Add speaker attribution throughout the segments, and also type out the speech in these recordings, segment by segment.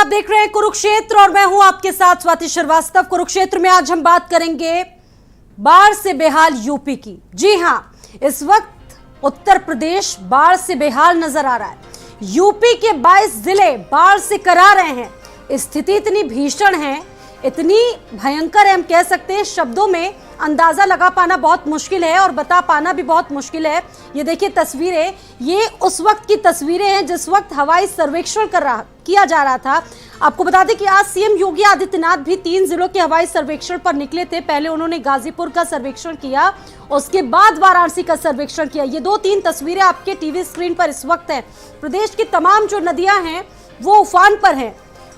Speaker 1: आप देख रहे हैं कुरुक्षेत्र और मैं हूं आपके साथ स्वाति श्रीवास्तव। कुरुक्षेत्र में आज हम बात करेंगे बाढ़ से बेहाल यूपी की। जी हां, इस वक्त उत्तर प्रदेश बाढ़ से बेहाल नजर आ रहा है। यूपी के 22 जिले बाढ़ से करा रहे हैं। स्थिति इतनी भीषण है, इतनी भयंकर है, हम कह सकते हैं शब्दों में अंदाजा लगा पाना बहुत मुश्किल है और बता पाना भी बहुत मुश्किल है। ये देखिए तस्वीरें, ये उस वक्त की तस्वीरें हैं जिस वक्त हवाई सर्वेक्षण किया जा रहा था। आपको बता दें कि आज सीएम योगी आदित्यनाथ भी 3 जिलों के हवाई सर्वेक्षण पर निकले थे। पहले उन्होंने गाजीपुर का सर्वेक्षण किया, उसके बाद वाराणसी का सर्वेक्षण किया। ये 2-3 तस्वीरें आपके टीवी स्क्रीन पर इस वक्त हैं। प्रदेश की तमाम जो नदियां हैं वो उफान पर हैं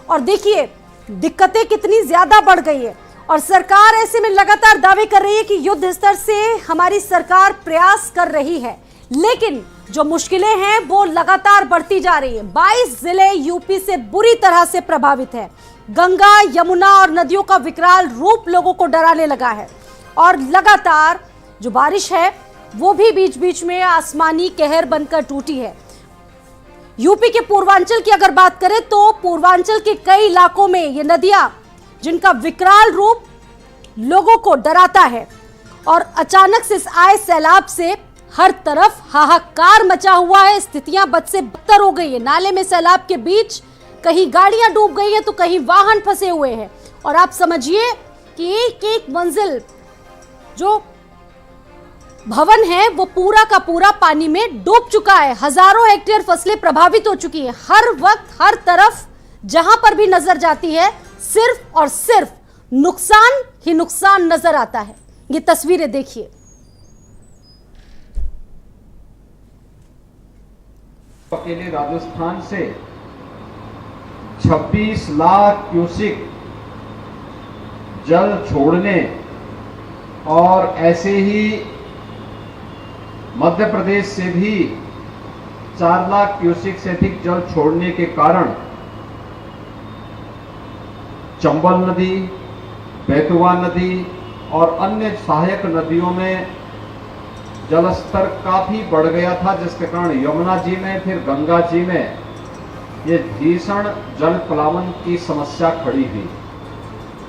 Speaker 1: और देखिए दिक्कतें कितनी ज्यादा बढ़ गई है। और सरकार ऐसे में लगातार दावे कर रही है कि युद्ध स्तर से हमारी सरकार प्रयास कर रही है, लेकिन जो मुश्किलें हैं वो लगातार बढ़ती जा रही है। 22 जिले यूपी से बुरी तरह से प्रभावित है। गंगा, यमुना और नदियों का विकराल रूप लोगों को डराने लगा है और लगातार जो बारिश है वो भी बीच बीच में आसमानी कहर बनकर टूटी है। यूपी के पूर्वांचल की अगर बात करें तो पूर्वांचल के कई इलाकों में ये नदियां जिनका विकराल रूप लोगों को डराता है और अचानक से आए सैलाब से हर तरफ हाहाकार मचा हुआ है। स्थितियां बद से बदतर हो गई है। नाले में सैलाब के बीच कहीं गाड़ियां डूब गई हैं तो कहीं वाहन फंसे हुए हैं और आप समझिए कि एक एक मंजिल जो भवन है वो पूरा का पूरा पानी में डूब चुका है। हजारों हेक्टेयर फसलें प्रभावित हो चुकी हैं। हर वक्त हर तरफ जहां पर भी नजर जाती है सिर्फ और सिर्फ नुकसान ही नुकसान नजर आता है। ये तस्वीरें देखिए।
Speaker 2: अकेले राजस्थान से 26 लाख क्यूसिक जल छोड़ने और ऐसे ही मध्य प्रदेश से भी 4 लाख क्यूसिक से अधिक जल छोड़ने के कारण चंबल नदी, बेतवा नदी और अन्य सहायक नदियों में जलस्तर काफी बढ़ गया था, जिसके कारण यमुना जी में फिर गंगा जी में ये भीषण जल प्लावन की समस्या खड़ी हुई।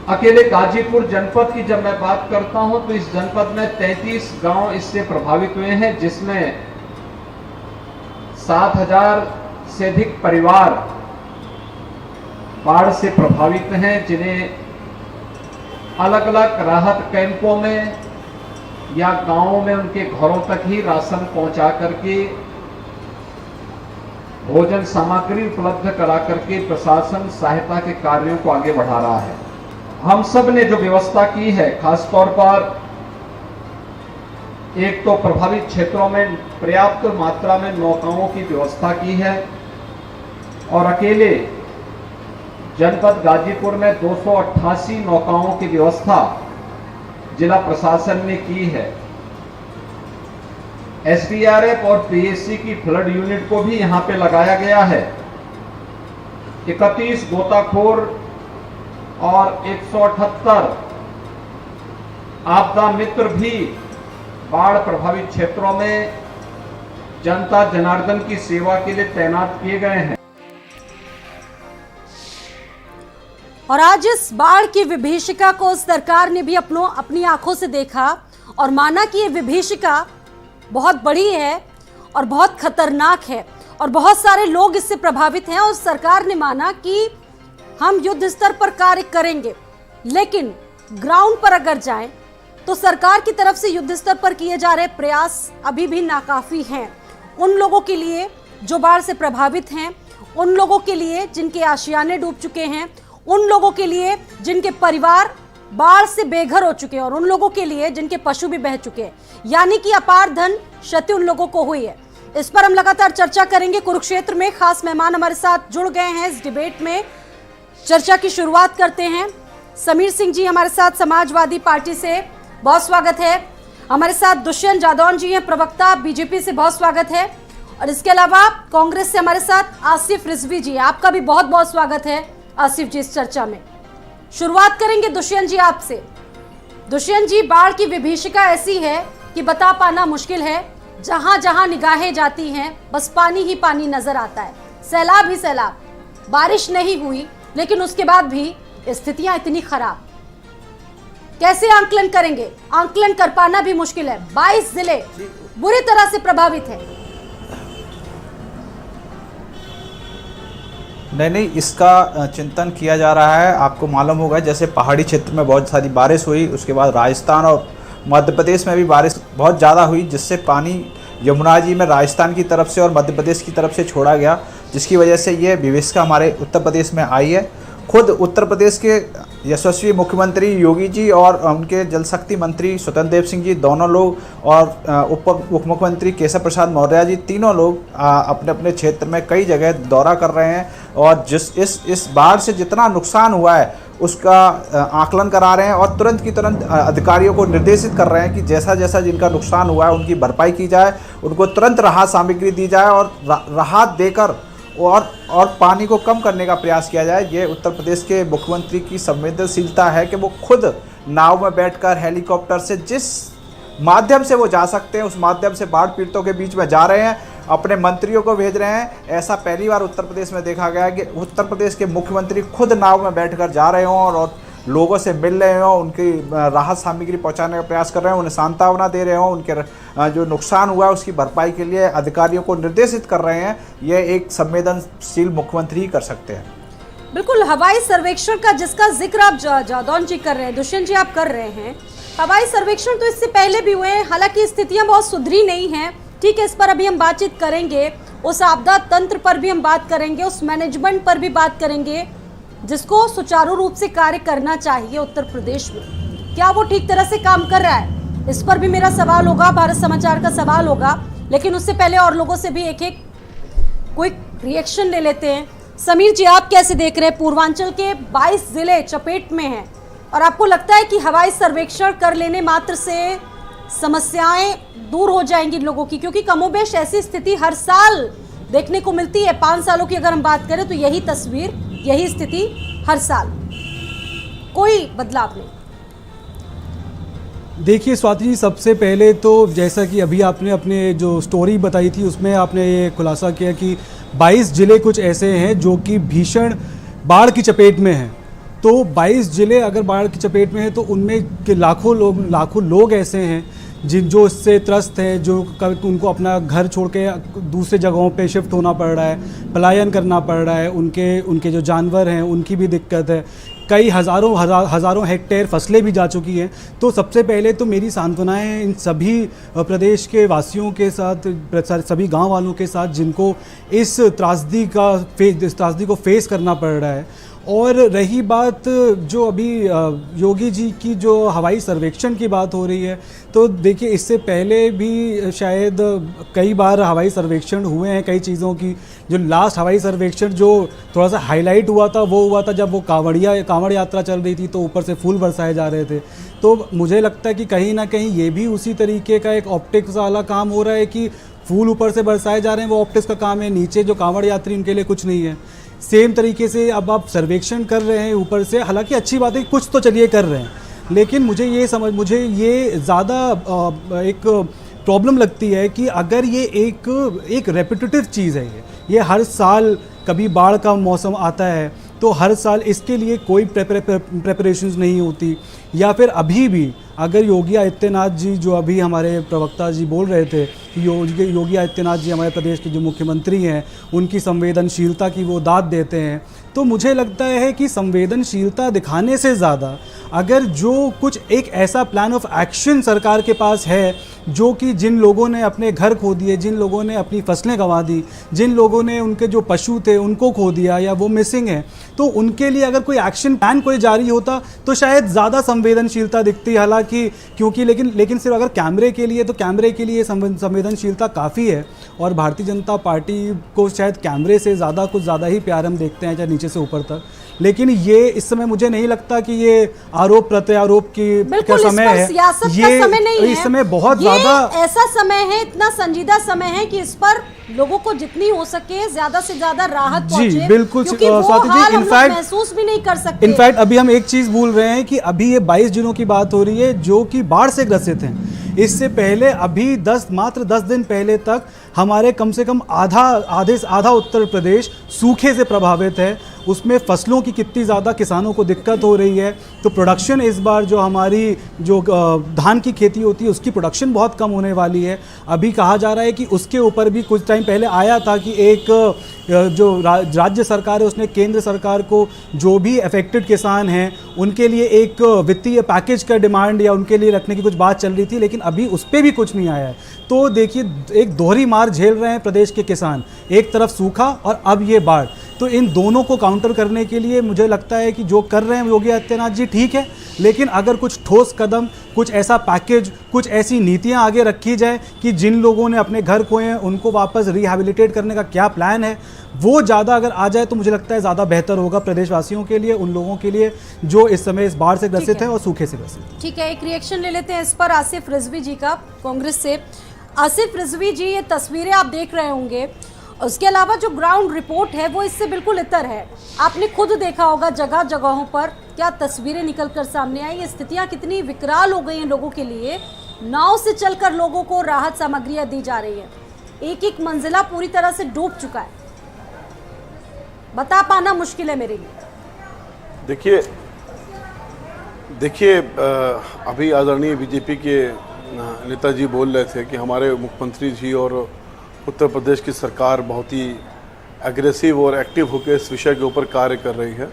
Speaker 2: अकेले गाजीपुर जनपद की जब मैं बात करता हूं तो इस जनपद में 33 गांव इससे प्रभावित हुए हैं, जिसमें 7000 से अधिक परिवार बाढ़ से प्रभावित हैं, जिन्हें अलग अलग राहत कैंपों में या गांवों में उनके घरों तक ही राशन पहुंचा करके भोजन सामग्री उपलब्ध करा करके प्रशासन सहायता के कार्यों को आगे बढ़ा रहा है। हम सब ने जो व्यवस्था की है, खासतौर पर एक तो प्रभावित क्षेत्रों में पर्याप्त मात्रा में नौकाओं की व्यवस्था की है और अकेले जनपद गाजीपुर में 288 नौकाओं की व्यवस्था जिला प्रशासन ने की है। एसडीआरएफ और पीएससी की फ्लड यूनिट को भी यहां पे लगाया गया है। 31 गोताखोर और 178 आपदा मित्र भी बाढ़ प्रभावित क्षेत्रों में जनता जनार्दन की सेवा के लिए तैनात किए गए हैं।
Speaker 1: और आज इस बाढ़ की विभीषिका को सरकार ने भी अपनी आंखों से देखा और माना कि ये विभीषिका बहुत बड़ी है और बहुत खतरनाक है और बहुत सारे लोग इससे प्रभावित हैं और सरकार ने माना कि हम युद्ध स्तर पर कार्य करेंगे, लेकिन ग्राउंड पर अगर जाएं तो सरकार की तरफ से युद्ध स्तर पर किए जा रहे प्रयास अभी भी नाकाफी हैं। उन लोगों के लिए जो बाढ़ से प्रभावित हैं, उन लोगों के लिए जिनके आशियाने डूब चुके हैं, उन लोगों के लिए जिनके परिवार बाढ़ से बेघर हो चुके हैं और उन लोगों के लिए जिनके पशु भी बह चुके हैं, यानी कि अपार धन क्षति उन लोगों को हुई है। इस पर हम लगातार चर्चा करेंगे। कुरुक्षेत्र में खास मेहमान हमारे साथ जुड़ गए हैं इस डिबेट में। चर्चा की शुरुआत करते हैं। समीर सिंह जी हमारे साथ समाजवादी पार्टी से, बहुत स्वागत है। हमारे साथ दुष्यंत जादौन जी हैं, प्रवक्ता बीजेपी से, बहुत स्वागत है। और इसके अलावा कांग्रेस से हमारे साथ आसिफ रिजवी जी, आपका भी बहुत बहुत स्वागत है आसिफ जी इस चर्चा में। शुरुआत करेंगे दुष्यंत जी आपसे। दुष्यंत जी, बाढ़ की विभीषिका ऐसी है कि बता पाना मुश्किल है। जहां जहां निगाहें जाती हैं बस पानी ही पानी नजर आता है, सैलाब ही सैलाब। बारिश नहीं हुई लेकिन उसके बाद भी स्थितियां इतनी खराब, कैसे आंकलन करेंगे? आंकलन कर पाना भी मुश्किल है। 22 जिले बुरी तरह से प्रभावित हैं।
Speaker 3: नहीं, इसका चिंतन किया जा रहा है। आपको मालूम होगा जैसे पहाड़ी क्षेत्र में बहुत सारी बारिश हुई, उसके बाद राजस्थान और मध्य प्रदेश में भी बारिश बहुत ज़्यादा हुई, जिससे पानी यमुना जी में राजस्थान की तरफ से और मध्य प्रदेश की तरफ से छोड़ा गया, जिसकी वजह से ये विभीषिका हमारे उत्तर प्रदेश में आई है। खुद उत्तर प्रदेश के यशस्वी मुख्यमंत्री योगी जी और उनके जल शक्ति मंत्री स्वतंत्र देव सिंह जी दोनों लोग और उप मुख्यमंत्री केशव प्रसाद मौर्य जी तीनों लोग अपने अपने क्षेत्र में कई जगह दौरा कर रहे हैं और इस बाढ़ से जितना नुकसान हुआ है उसका आकलन करा रहे हैं और तुरंत की तुरंत अधिकारियों को निर्देशित कर रहे हैं कि जैसा जैसा जिनका नुकसान हुआ है उनकी भरपाई की जाए, उनको तुरंत राहत सामग्री दी जाए और राहत देकर और पानी को कम करने का प्रयास किया जाए। ये उत्तर प्रदेश के मुख्यमंत्री की संवेदनशीलता है कि वो खुद नाव में बैठकर हेलीकॉप्टर से जिस माध्यम से वो जा सकते हैं उस माध्यम से बाढ़ पीड़ितों के बीच में जा रहे हैं, अपने मंत्रियों को भेज रहे हैं। ऐसा पहली बार उत्तर प्रदेश में देखा गया कि उत्तर प्रदेश के मुख्यमंत्री खुद नाव में बैठकर जा रहे हों और लोगों से मिल रहे हों, उनकी राहत सामग्री पहुंचाने का प्रयास कर रहे हैं, उन्हें सांत्वना दे रहे हों, उनके जो नुकसान हुआ है उसकी भरपाई के लिए अधिकारियों को निर्देशित कर रहे हैं। ये एक संवेदनशील मुख्यमंत्री ही कर सकते हैं।
Speaker 1: बिल्कुल, हवाई सर्वेक्षण का जिसका जिक्र आप जादौन जी कर रहे हैं, दुष्यंत जी आप कर रहे हैं, हवाई सर्वेक्षण तो इससे पहले भी हुए हैं, हालांकि स्थितियां बहुत सुधरी नहीं हैं। ठीक है, इस पर अभी हम बातचीत करेंगे, उस आपदा तंत्र पर भी हम बात करेंगे, उस मैनेजमेंट पर भी बात करेंगे जिसको सुचारू रूप से कार्य करना चाहिए उत्तर प्रदेश में। क्या वो ठीक तरह से काम कर रहा है? इस पर भी मेरा सवाल होगा, भारत समाचार का सवाल होगा, लेकिन उससे पहले और लोगों से भी एक एक क्विक रिएक्शन ले लेते हैं। समीर जी, आप कैसे देख रहे हैं? पूर्वांचल के 22 जिले चपेट में हैं और आपको लगता है कि हवाई सर्वेक्षण कर लेने मात्र से समस्याएं दूर हो जाएंगी लोगों की? क्योंकि कमोबेश ऐसी स्थिति हर साल देखने को मिलती है। 5 सालों की अगर हम बात करें तो यही तस्वीर, यही स्थिति हर साल, कोई बदलाव नहीं।
Speaker 4: देखिए स्वाति जी, सबसे पहले तो जैसा कि अभी आपने अपने जो स्टोरी बताई थी उसमें आपने ये खुलासा किया कि 22 जिले कुछ ऐसे हैं जो कि भीषण बाढ़ की चपेट में हैं। तो 22 जिले अगर बाढ़ की चपेट में हैं तो उनमें के लाखों लोग ऐसे हैं जो इससे त्रस्त हैं, जो उनको अपना घर छोड़ के दूसरे जगहों पे शिफ्ट होना पड़ रहा है, पलायन करना पड़ रहा है, उनके जो जानवर हैं उनकी भी दिक्कत है, कई हज़ारों हेक्टेयर फसलें भी जा चुकी हैं। तो सबसे पहले तो मेरी सांत्वनाएं इन सभी प्रदेश के वासियों के साथ, सभी गांव वालों के साथ जिनको इस त्रासदी को फेस करना पड़ रहा है। और रही बात जो अभी योगी जी की जो हवाई सर्वेक्षण की बात हो रही है, तो देखिए इससे पहले भी शायद कई बार हवाई सर्वेक्षण हुए हैं कई चीज़ों की। जो लास्ट हवाई सर्वेक्षण जो थोड़ा सा हाईलाइट हुआ था वो हुआ था जब वो कांवड़ यात्रा चल रही थी तो ऊपर से फूल बरसाए जा रहे थे। तो मुझे लगता है कि कहीं ना कहीं ये भी उसी तरीके का एक ऑप्टिक्स वाला काम हो रहा है कि फूल ऊपर से बरसाए जा रहे हैं, वो ऑप्टिक्स का काम है, नीचे जो कांवड़ यात्री उनके लिए कुछ नहीं है। सेम तरीके से अब आप सर्वेक्षण कर रहे हैं ऊपर से, हालांकि अच्छी बात है कुछ तो चलिए कर रहे हैं, लेकिन मुझे ये ज़्यादा एक प्रॉब्लम लगती है कि अगर ये एक रेपिटेटिव चीज़ है, ये हर साल कभी बाढ़ का मौसम आता है तो हर साल इसके लिए कोई प्रेपरेशंस नहीं होती, या फिर अभी भी अगर योगी आदित्यनाथ जी जो अभी हमारे प्रवक्ता जी बोल रहे थे कि योगी आदित्यनाथ जी हमारे प्रदेश के जो मुख्यमंत्री हैं उनकी संवेदनशीलता की वो दाद देते हैं, तो मुझे लगता है कि संवेदनशीलता दिखाने से ज़्यादा अगर जो कुछ एक ऐसा प्लान ऑफ एक्शन सरकार के पास है जो कि जिन लोगों ने अपने घर खो दिए, जिन लोगों ने अपनी फसलें गंवा दी, जिन लोगों ने उनके जो पशु थे उनको खो दिया या वो मिसिंग है, तो उनके लिए अगर कोई एक्शन प्लान कोई जारी होता तो शायद ज़्यादा संवेदनशीलता दिखती। हालांकि क्योंकि लेकिन सिर्फ अगर कैमरे के लिए, तो कैमरे के लिए संवेदनशीलता काफ़ी है और भारतीय जनता पार्टी को शायद कैमरे से कुछ ज़्यादा ही प्यार हम देखते हैं, चाहे नीचे से ऊपर तक। लेकिन ये इस समय मुझे नहीं लगता कि ये आरोप प्रत्यारोप का समय है, ये
Speaker 1: समय नहीं है।
Speaker 4: इस समय बहुत ज़्यादा
Speaker 1: ऐसा समय है, इतना संजीदा समय है कि इस पर लोगों को जितनी हो सके ज्यादा से ज्यादा राहत पहुंचे।
Speaker 4: जी बिल्कुल
Speaker 1: स्वाति जी, इनफैक्ट महसूस भी नहीं कर सकते।
Speaker 4: इनफैक्ट अभी हम एक चीज भूल रहे हैं कि अभी ये 22 जिलों की बात हो रही है जो कि बाढ़ से ग्रसित हैं। इससे पहले अभी मात्र 10 दिन पहले तक हमारे कम से कम आधा उत्तर प्रदेश सूखे से प्रभावित है उसमें फसलों की कितनी ज़्यादा किसानों को दिक्कत हो रही है। तो प्रोडक्शन इस बार जो हमारी जो धान की खेती होती है उसकी प्रोडक्शन बहुत कम होने वाली है। अभी कहा जा रहा है कि उसके ऊपर भी कुछ टाइम पहले आया था कि एक जो राज्य सरकार है उसने केंद्र सरकार को जो भी अफेक्टेड किसान हैं उनके लिए एक वित्तीय पैकेज का डिमांड या उनके लिए रखने की कुछ बात चल रही थी, लेकिन अभी उस पर भी कुछ नहीं आया है। तो देखिए एक दोहरी मार झेल रहे हैं प्रदेश के किसान, एक तरफ सूखा और अब ये बाढ़। तो इन दोनों को काउंटर करने के लिए मुझे लगता है कि जो कर रहे हैं योगी आदित्यनाथ जी ठीक है, लेकिन अगर कुछ ठोस कदम, कुछ ऐसा पैकेज, कुछ ऐसी नीतियां आगे रखी जाए कि जिन लोगों ने अपने घर खोए हैं उनको वापस रिहैबिलिटेट करने का क्या प्लान है, वो ज़्यादा अगर आ जाए तो मुझे लगता है ज़्यादा बेहतर होगा प्रदेशवासियों के लिए, उन लोगों के लिए जो इस समय इस बाढ़ से ग्रसित है और सूखे से ग्रसित।
Speaker 1: ठीक है, एक रिएक्शन ले लेते हैं इस पर आसिफ रिजवी जी का, कांग्रेस से। आसिफ रिजवी जी, ये तस्वीरें आप देख रहे होंगे, उसके अलावा जो ग्राउंड रिपोर्ट है वो इससे बिल्कुल इतर है। आपने खुद देखा होगा जगह जगहों पर क्या तस्वीरें निकल कर सामने आई, ये स्थितियां कितनी विकराल हो गई हैं लोगों के लिए। नाव से चलकर लोगों को राहत सामग्रियां दी जा रही है, एक एक मंजिला पूरी तरह से डूब चुका है, बता पाना मुश्किल है मेरे लिए।
Speaker 5: देखिए अभी आदरणीय बीजेपी के नेताजी बोल रहे थे कि हमारे मुख्यमंत्री जी और उत्तर प्रदेश की सरकार बहुत ही एग्रेसिव और एक्टिव होकर इस विषय के ऊपर कार्य कर रही है।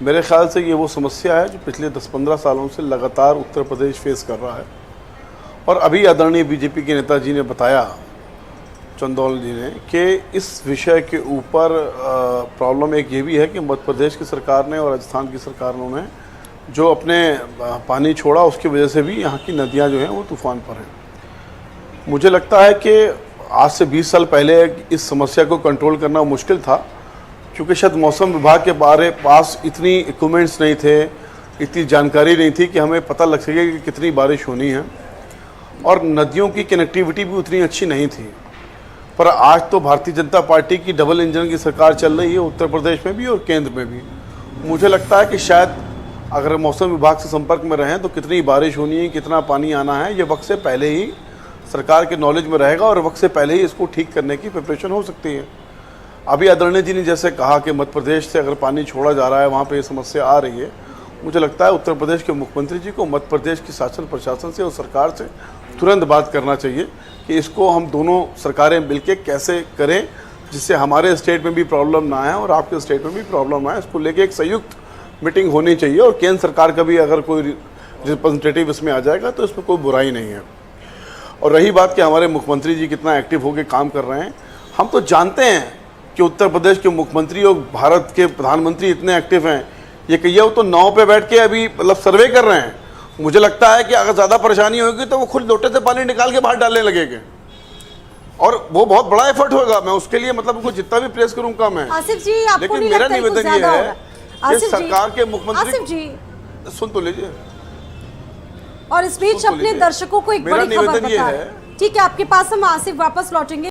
Speaker 5: मेरे ख्याल से ये वो समस्या है जो पिछले 10-15 सालों से लगातार उत्तर प्रदेश फेस कर रहा है। और अभी आदरणीय बीजेपी के नेताजी ने बताया, चंदौल जी ने, कि इस विषय के ऊपर प्रॉब्लम एक ये भी है कि मध्य प्रदेश की सरकार ने और राजस्थान की सरकार ने जो अपने पानी छोड़ा उसकी वजह से भी यहाँ की नदियाँ जो हैं वो तूफान पर हैं। मुझे लगता है कि आज से 20 साल पहले इस समस्या को कंट्रोल करना मुश्किल था, क्योंकि शायद मौसम विभाग के पास इतनी इक्विपमेंट्स नहीं थे, इतनी जानकारी नहीं थी कि हमें पता लग सके कि कितनी बारिश होनी है, और नदियों की कनेक्टिविटी भी उतनी अच्छी नहीं थी। पर आज तो भारतीय जनता पार्टी की डबल इंजन की सरकार चल रही है, उत्तर प्रदेश में भी और केंद्र में भी। मुझे लगता है कि शायद अगर मौसम विभाग से संपर्क में रहें तो कितनी बारिश होनी है, कितना पानी आना है, ये वक्त से पहले ही सरकार के नॉलेज में रहेगा और वक्त से पहले ही इसको ठीक करने की प्रिपरेशन हो सकती है। अभी आदरणीय जी ने जैसे कहा कि मध्य प्रदेश से अगर पानी छोड़ा जा रहा है वहाँ पे ये समस्या आ रही है, मुझे लगता है उत्तर प्रदेश के मुख्यमंत्री जी को मध्य प्रदेश की शासन प्रशासन से और सरकार से तुरंत बात करना चाहिए कि इसको हम दोनों सरकारें मिलकर कैसे करें जिससे हमारे स्टेट में भी प्रॉब्लम ना आए और आपके स्टेट में भी प्रॉब्लम ना आए। इसको लेके एक संयुक्त मीटिंग होनी चाहिए और केंद्र सरकार का भी अगर कोई रिप्रेजेंटेटिव इसमें आ जाएगा तो इसमें कोई बुराई नहीं है। और रही बात कि हमारे मुख्यमंत्री जी कितना एक्टिव होकर काम कर रहे हैं, हम तो जानते हैं कि उत्तर प्रदेश के मुख्यमंत्री और भारत के प्रधानमंत्री इतने एक्टिव हैं। ये कहिए वो तो नाव पे बैठ के अभी मतलब सर्वे कर रहे हैं। मुझे लगता है कि अगर ज़्यादा परेशानी होगी तो वो खुद लोटे से पानी निकाल के बाहर डालने लगेंगे और वो बहुत बड़ा एफर्ट होगा। मैं उसके लिए मतलब उनको जितना भी प्रेस करूँ कम है।
Speaker 1: आसिफ जी, आपको
Speaker 5: लेकिन
Speaker 1: नहीं
Speaker 5: मेरा
Speaker 1: लगता
Speaker 5: निवेदन ये है कि सरकार के मुख्यमंत्री,
Speaker 1: आसिफ जी
Speaker 5: सुन तो लीजिए,
Speaker 1: और इस बीच अपने दर्शकों को एक बड़ी खबर बता रहे हैं। ठीक है, आपके पास हम आसिफ वापस लौटेंगे।